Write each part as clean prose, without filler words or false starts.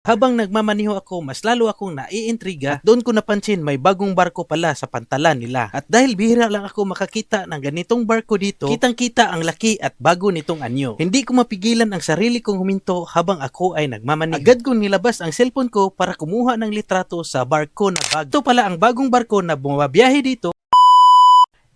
Habang nagmamaniho ako, mas lalo akong naiintriga at doon ko napansin may bagong barko pala sa pantalan nila. At dahil bihira lang ako makakita ng ganitong barko dito, kitang-kita ang laki at bago nitong anyo. Hindi ko mapigilan ang sarili kong huminto habang ako ay nagmamaniho. Agad kong nilabas ang cellphone ko para kumuha ng litrato sa barko na bago. Ito pala ang bagong barko na bumabiyahe dito.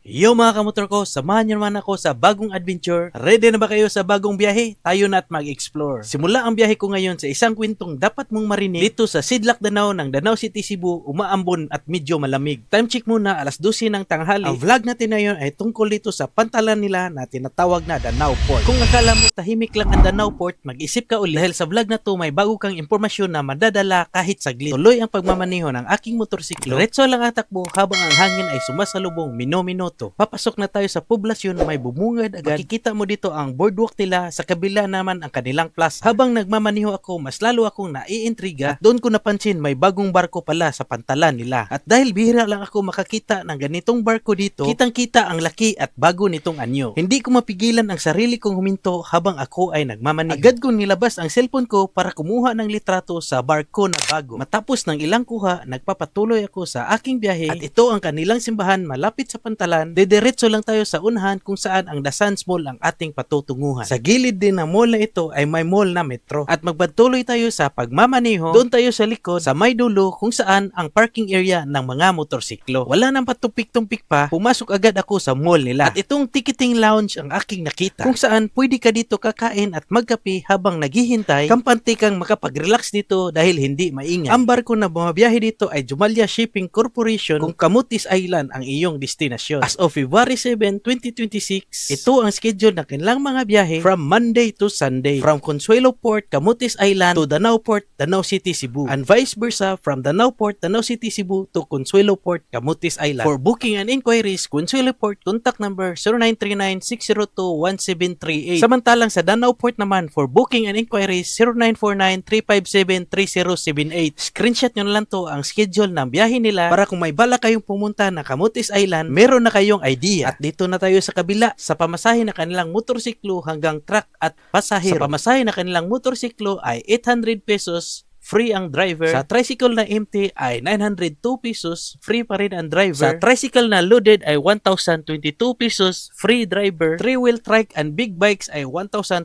Yo mga kamotor ko, samahan niyo naman ako sa bagong adventure. Ready na ba kayo sa bagong biyahe? Tayo na at mag-explore. Simula ang biyahe ko ngayon sa isang kwentong dapat mong marinig dito sa Sidlak Danau ng Danau City, Cebu, umaambon at medyo malamig. Time check muna, 12:00 ng tanghali. Ang vlog natin ngayon ay tungkol dito sa pantalan nila na tinatawag na Danau Port. Kung akala mo tahimik lang ang Danau Port, mag-isip ka ulit dahil sa vlog na to may bago kang impormasyon na madadala kahit saglit. Tuloy ang pagmamaneho ng aking motorsiklo. Diretso lang ang takbo habang ang hangin ay sumasalubong mino-minuto. Papasok na tayo sa poblasyon, may bumungad agad. Makikita mo dito ang boardwalk nila, sa kabila naman ang kanilang plaza. Habang nagmamaniho ako, mas lalo akong naiintriga at doon ko napansin may bagong barko pala sa pantalan nila. At dahil bihira lang ako makakita ng ganitong barko dito, kitang-kita ang laki at bago nitong anyo. Hindi ko mapigilan ang sarili kong huminto habang ako ay nagmamaniho. Agad kong nilabas ang cellphone ko para kumuha ng litrato sa barko na bago. Matapos ng ilang kuha, nagpapatuloy ako sa aking biyahe at ito ang kanilang simbahan malapit sa pantalan. Dediretso lang tayo sa unahan kung saan ang The Sands Mall ang ating patutunguhan. Sa gilid din ng mall na ito ay may mall na metro. At magpatuloy tayo sa pagmamaneho, doon tayo sa likod sa may dulo kung saan ang parking area ng mga motorsiklo. Wala nang patumpik-tumpik pa, pumasok agad ako sa mall nila. At itong ticketing lounge ang aking nakita kung saan pwede ka dito kakain at magkape habang naghihintay. Kampante kang makapag-relax dito dahil hindi maingay. Ang barko na bumabiyahe dito ay Jumalia Shipping Corporation kung Camotes Island ang iyong destinasyon. As of February 7, 2026, ito ang schedule ng kanilang mga biyahe from Monday to Sunday. From Consuelo Port, Camotes Island to Danau Port, Danau City, Cebu. And vice versa from Danau Port, Danau City, Cebu to Consuelo Port, Camotes Island. For booking and inquiries, Consuelo Port, contact number 0939-602-1738. Samantalang sa Danau Port naman, for booking and inquiries, 0949-357-3078. Screenshot nyo na lang to ang schedule ng biyahe nila para kung may bala kayong pumunta na Camotes Island, meron na kayong idea. At dito na tayo sa kabila, sa pamasahe na kanilang motorsiklo hanggang truck at pasahero. Sa pamasahe na kanilang motorsiklo ay 800 pesos, free ang driver. Sa tricycle na empty ay 902 pesos, free pa rin ang driver. Sa tricycle na loaded ay 1,022 pesos, free driver. 3-wheel trike and big bikes ay 1,202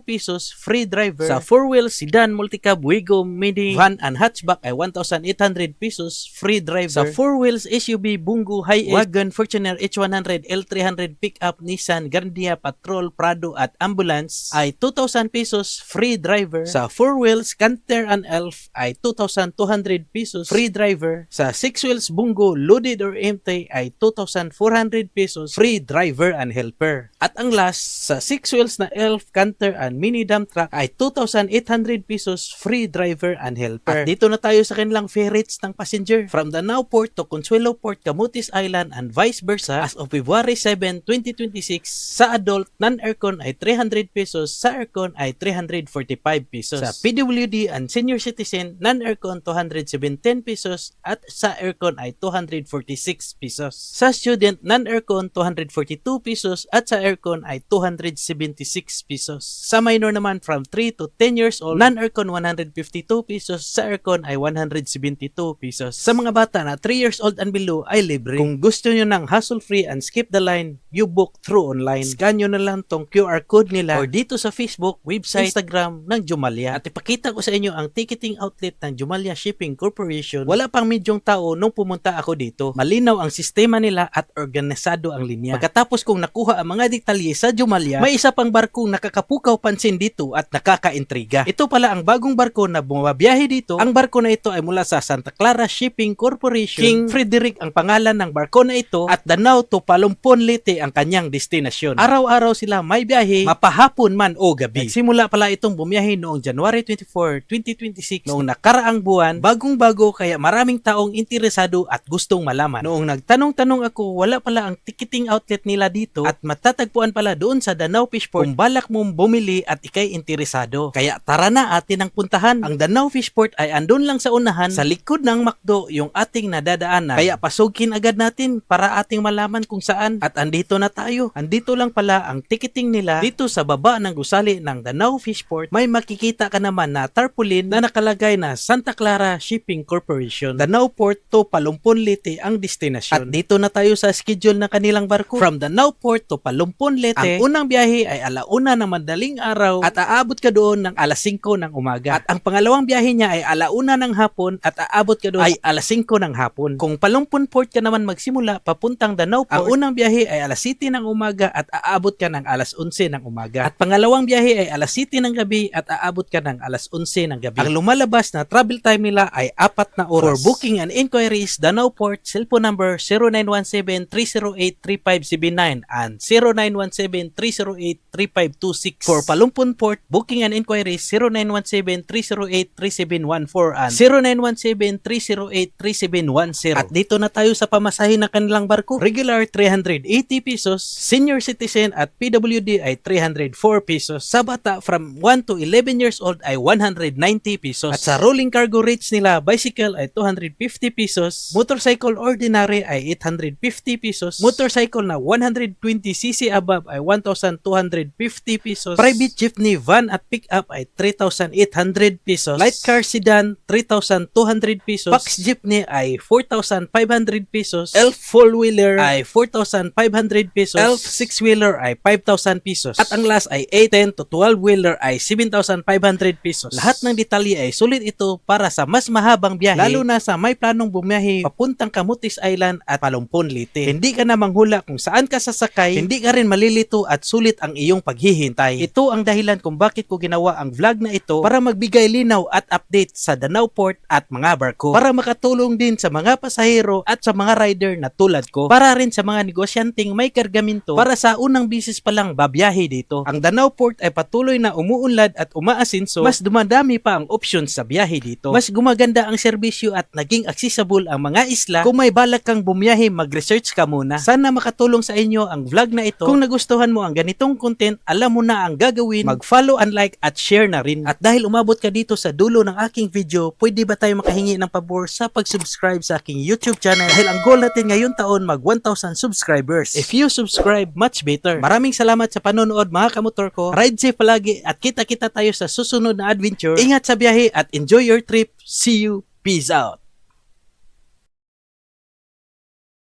pesos, free driver. Sa 4-wheel sedan, multicab, Wigo, mini, van and hatchback ay 1,800 pesos, free driver. Sa 4-wheels SUV, Bungo, Hi-Ace, Wagon, Fortuner, H100, L300, Pickup, Nissan, Grandia, Patrol, Prado at Ambulance ay 2,000 pesos, free driver. Sa 4-wheels Canter and Elf ay 2,200 pesos, free driver. Sa 6 wheels Bungo, loaded or empty ay 2,400 pesos, free driver and helper. At ang last, sa 6 wheels na Elf, Canter and mini dump truck ay 2,800 pesos, free driver and helper. At dito na tayo sa kanilang fare rates ng passenger. From Danau Port to Consuelo Port, Camotes Island and vice versa, as of February 7, 2026, sa adult, non-aircon ay 300 pesos, sa aircon ay 345 pesos. Sa PWD and senior citizen, non-aircon 217 pesos at sa aircon ay 246 pesos. Sa student, non-aircon 242 pesos at sa aircon ay 276 pesos. Sa minor naman from 3 to 10 years old, non-aircon 152 pesos, sa aircon ay 172 pesos. Sa mga bata na 3 years old and below ay libre. Kung gusto nyo ng hassle-free and skip the line, you book through online. Scan nyo na lang tong QR code nila or dito sa Facebook, website, Instagram ng Jumalia. At ipakita ko sa inyo ang ticketing outlet ng Jumalia Shipping Corporation. Wala pang medyong tao nung pumunta ako dito. Malinaw ang sistema nila at organisado ang linya. Pagkatapos kong nakuha ang mga detalye sa Jumalia, may isa pang barkong nakakapukaw pansin dito at nakakaintriga. Ito pala ang bagong barko na bumabiyahe dito. Ang barko na ito ay mula sa Santa Clara Shipping Corporation. King Frederick ang pangalan ng barko na ito at Danau to Palumpon Leyte ang kanyang destinasyon. Araw-araw sila may biyahe, mapahapon man o gabi. Nagsimula pala itong bumiyahe noong January 24, 2026 noong nakaraang buwan, bagong-bago kaya maraming taong interesado at gustong malaman. Noong nagtanong-tanong ako, wala pala ang ticketing outlet nila dito at matatagpuan matatagpuan pala doon sa Danau Fish Port kung balak mong bumili at ikay interesado. Kaya tara na atin ang puntahan. Ang Danau Fish Port ay andun lang sa unahan, sa likod ng McDo yung ating nadadaanan. Kaya pasugkin agad natin para ating malaman kung saan. At andito na tayo. Andito lang pala ang ticketing nila. Dito sa baba ng gusali ng Danau Fish Port, may makikita ka naman na tarpaulin na nakalagay na Santa Clara Shipping Corporation. Danau Port to Palumpon Leyte ang destinasyon. At dito na tayo sa schedule ng kanilang barko. From Danau Port to Palumpon Leyte, ang unang biyahe ay 1:00 ng madaling araw at aabot ka doon ng 5:00 ng umaga. At ang pangalawang biyahe niya ay 1:00 ng hapon at aabot ka doon ay 5:00 ng hapon. Kung Palumpon Port ka naman magsimula papuntang Danau Port, ang unang biyahe ay 7:00 ng umaga at aabot ka ng 11:00 ng umaga. At pangalawang biyahe ay 7:00 ng gabi at aabot ka ng 11:00 ng gabi. Ang lumalabas na travel time nila ay 4 na oras. For booking and inquiries, Danau Port, cellphone number 0917-308-3579 and 0917-308-3526. For Palumpon Port, booking and inquiries 0917-308-3714 and 0917-308-3710. At dito na tayo sa pamasahe ng kanilang barko. Regular 380 pesos, senior citizen at PWD ay 304 pesos. Sa bata from 1 to 11 years old ay 190 pesos. At sa rolling cargo rates nila, bicycle ay 250 pesos, motorcycle ordinary ay 850 pesos, motorcycle na 120cc above ay 1,250 pesos, private jeepney, van at pick-up ay 3,800 pesos, light car sedan 3,200 pesos, box jeepney ay 4,500 pesos, elf four-wheeler ay 4,500 pesos, elf six-wheeler ay 5,000 pesos, at ang last ay 8, 10 to 12-wheeler ay 7,500 pesos. Lahat ng detalye ay sulit ito para sa mas mahabang biyahe, lalo na sa may planong bumiyahe papuntang Camotes Island at Palumpon Leyte. Hindi ka na manghula kung saan ka sasakay, hindi ka rin malilito at sulit ang iyong paghihintay. Ito ang dahilan kung bakit ko ginawa ang vlog na ito, para magbigay linaw at update sa Danau Port at mga barko, para makatulong din sa mga pasahero at sa mga rider na tulad ko, para rin sa mga negosyanteng may kargamento para sa unang bisis pa lang babiyahe dito. Ang Danau Port ay patuloy na umuunlad at umaasinso, mas dumadami pa ang options sa biyahe dito. Mas gumaganda ang serbisyo at naging accessible ang mga isla. Kung may balak kang bumiyahe, mag-research ka muna. Sana makatulong sa inyo ang vlog na ito. Kung nagustuhan mo ang ganitong content, alam mo na ang gagawin. Mag-follow and like at share na rin. At dahil umabot ka dito sa dulo ng aking video, pwede ba tayo makahingi ng pabor sa pag-subscribe sa aking YouTube channel? Dahil ang goal natin ngayon taon mag 1,000 subscribers. If you subscribe, much better. Maraming salamat sa panonood mga kamotor ko. Ride safe palagi at kita-kita tayo sa susunod na adventure. Ingat sa biyahe at enjoy your trip. See you. Peace out.